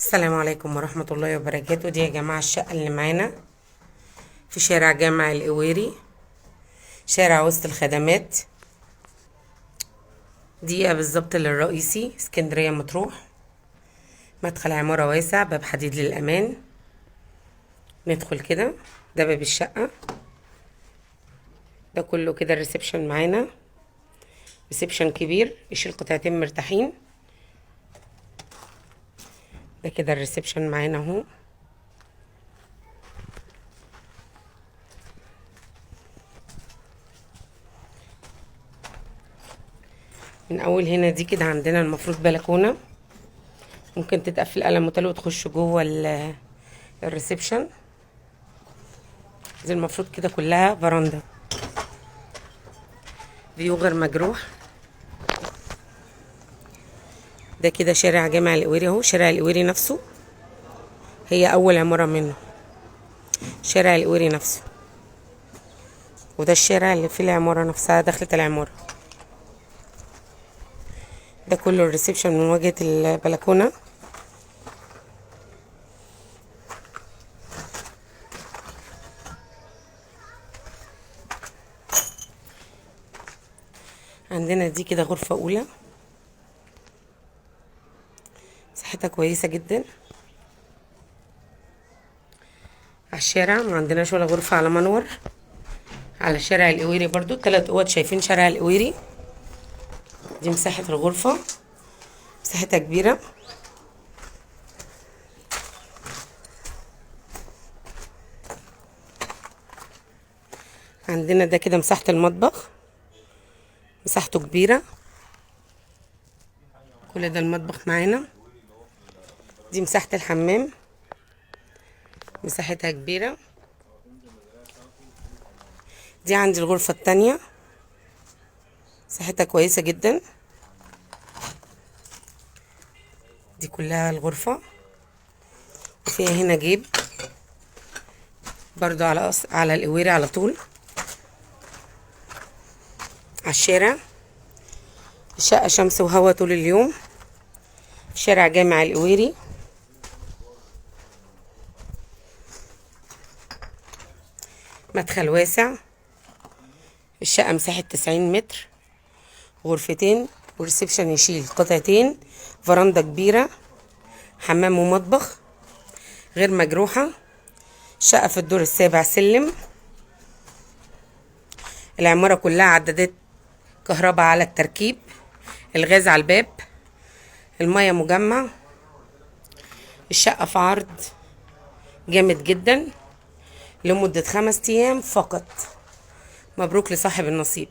السلام عليكم ورحمة الله وبركاته. دي يا جماعة الشقة اللي معانا في شارع جامع القويري، شارع وسط الخدمات، دقيقة بالظبط للرئيسي اسكندرية مطروح. مدخل عمارة واسع، باب حديد للأمان. ندخل كده، ده باب الشقة. ده كله كده الريسبشن معانا، ريسبشن كبير يشيل قطعتين مرتاحين. ده كده الريسبشن معانا اهو. من اول هنا دي كده عندنا المفروض بلكونه، ممكن تتقفل قلم وتلو وتخش جوه الريسبشن. دي المفروض كده كلها فراندا، فيو غير مجروح. ده كده شارع جامع القويري اهو، شارع القويري نفسه، هي اول عماره منه شارع القويري نفسه. وده الشارع اللي فيه العماره نفسها، دخلة العماره. ده كله الريسبشن من واجهة البلكونة. عندنا دي كده غرفة أولى، مساحتها كويسة جدا على الشارع. ما عندناش ولا غرفة على منور، على شارع القويري برضو 3 اوض. شايفين شارع القويري؟ دي مساحة الغرفة، مساحتها كبيرة. عندنا ده كده مساحة المطبخ، مساحته كبيرة. كل ده المطبخ معانا. دي مساحة الحمام، مساحتها كبيرة. دي عندي الغرفة التانية، مساحتها كويسة جدا. دي كلها الغرفة، وفيها هنا جيب برضو على القويري على طول، على الشارع. الشقة شمس وهوا طول اليوم، شارع جامع القويري. مدخل واسع. الشقة مساحة 90 متر، غرفتين وريسبشن يشيل قطعتين، فراندا كبيرة، حمام ومطبخ غير مجروحة. الشقة في الدور السابع سلم. العمارة كلها عدادات كهرباء على التركيب، الغاز على الباب، المية مجمع. الشقة في عرض جامد جدا لمدة 5 أيام فقط. مبروك لصاحب النصيب.